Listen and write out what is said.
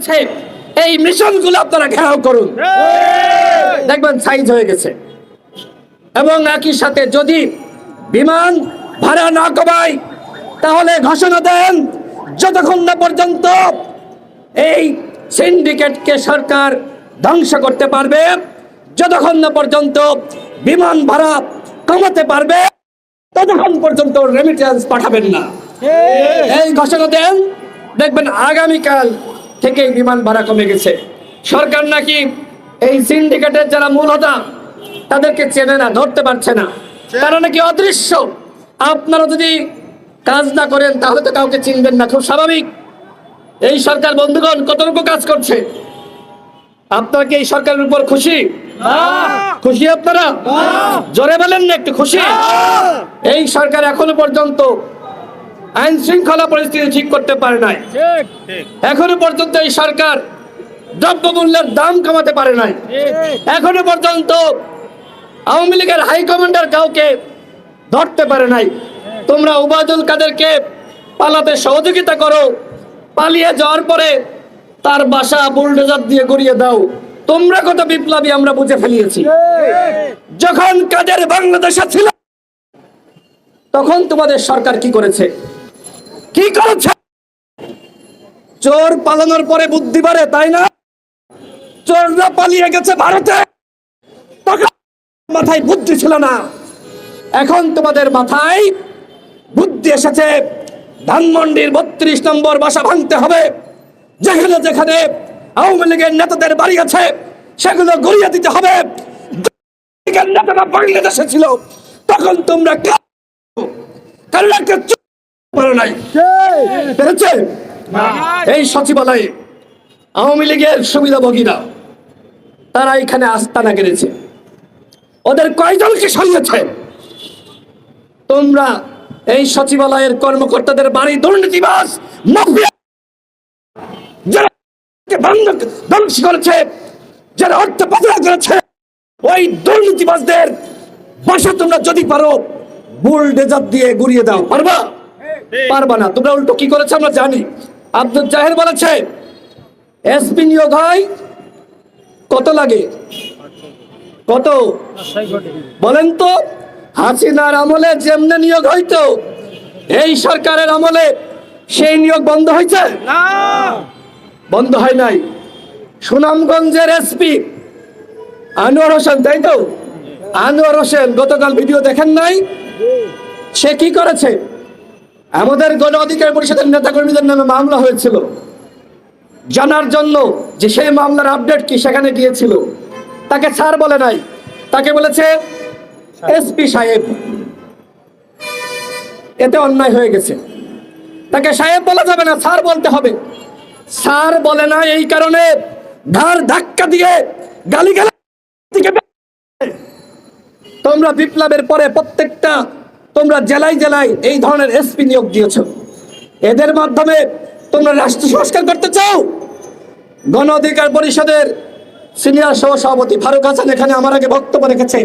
যাচ্ছে, এই মিশনগুলো আপনারা ঘেরাও করুন, দেখবেন সাইজ হয়ে গেছে। এবং একই সাথে যদি বিমান ভাড়া না কমায় তাহলে ঘোষণা দেন যতক্ষণ না পর্যন্ত এই সিন্ডিকেটকে সরকার ধ্বংস করতে পারবে, যতক্ষণ না পর্যন্ত বিমান ভাড়া কমাতে পারবে, ততক্ষণ পর্যন্ত রেমিটেন্স পাঠাবেন না। এই ঘোষণা দেন, দেখবেন আগামীকাল থেকেই বিমান ভাড়া কমে গেছে। সরকার নাকি এই সিন্ডিকেটের যারা মূল হোতা তাদেরকে চেনে না, ধরতে পারছে না, তারা নাকি অদৃশ্য। আপনারা যদি কাজ না করেন তাহলে তো কাউকে চিনবেন না, খুব স্বাভাবিক। এই সরকার বন্ধুগণ কতটুকু কাজ করছে? আপনারা কি এই সরকারের উপর খুশি? খুশি আপনারা? জোরে বলেন না একটু খুশি? এই সরকার এখনো পর্যন্ত আইন শৃঙ্খলা পরিস্থিতি ঠিক করতে পারে নাই। এখনো পর্যন্ত এই সরকার দ্রব্যমূল্যের দাম কমাতে পারে নাই। এখনো পর্যন্ত আওয়ামী লীগের হাইকমান্ডার কাউকে ধরতে পারে নাই। তোমরা ওবায়দুল কাদেরকে পালাতে সহযোগিতা করো, পালিয়ে যাওয়ার পরে তার বাসা বুলডোজার দিয়ে গড়িয়ে দাও। তোমরা কত বিপ্লবী আমরা বুঝে ফেলিয়েছি। যখন কাদের বাংলাদেশে ছিল তখন তোমাদের সরকার কি করেছে? কি করেছে? চোর পালানোর পরে বুদ্ধি বাড়ে, তাই না? চোররা পালিয়ে গেছে ভারতে, তখন মাথায় বুদ্ধি ছিল না। এখন তোমাদের মাথায় বুদ্ধি এসেছে। ধানমন্ডির 32 নম্বর বাসা ভাঙতে হবে। যেখানে যেখানে আওয়ামী লীগের নেতাদের বাড়ি আছে সেগুলো গড়িয়ে দিতে হবে। নেতারা বাংলাদেশে ছিল তখন তোমরা এই সচিবালয়ে আওয়ামী লীগের সুবিধাভোগীরা তারা এখানে আস্তানা গেড়েছে। ওদের কয়জনকে সরিয়েছে? তোমরা এই সচিবালয়ের কর্মকর্তাদের বাড়ি দুর্নীতিবাজ মাফিয়া যারা ধ্বংস করেছে, যারা অর্থ পাচার করেছে, ওই দুর্নীতিবাজদের বাসা তোমরা যদি পারো বুলডোজার দিয়ে গুড়িয়ে দাও। পারবা? পারবা না। তোমরা উল্টো কি করেছে আমরা জানি। আব্দুল জাহের বলেছে এসপি নিয়োগ হয় কত লাগে? কত বলেন তো? হাসিনার আমলে যেমনে নিয়োগ হইতো এই সরকারের আমলে সেই নিয়োগ বন্ধ হয়েছে? বন্ধ হয় নাই। সুনামগঞ্জের এসপি আনোয়ার হোসেন, তাই তো? আনোয়ার হোসেন গতকাল ভিডিও দেখেন নাই? সে কি করেছে? আমাদের গণ অধিকার পরিষদের নেতাকর্মীদের নামে মামলা হয়েছিল, জানার জন্য যে সেই মামলার আপডেট কি সেখানে গিয়েছিল। তাকে স্যার বলে নাই, তাকে বলেছে এসপি সাহেব। এতে অন্যায় হয়ে গেছে। তাকে সাহেব বলা যাবে না, স্যার বলতে হবে। স্যার বলে না, এই কারণে ঘাড় ধাক্কা দিয়ে গালিগালাজ। তোমরা বিপ্লবের পরে প্রত্যেকটা তোমরা জেলায় জেলায় এই ধরনের এসপি নিয়োগ দিয়েছ। এদের মাধ্যমে তোমরা রাষ্ট্র সংস্কার করতে চাও। গণ অধিকার পরিষদের সিনিয়র সহ সভাপতি ফারুক হাসান এখানে আমার আগে বক্তব্য রেখেছে।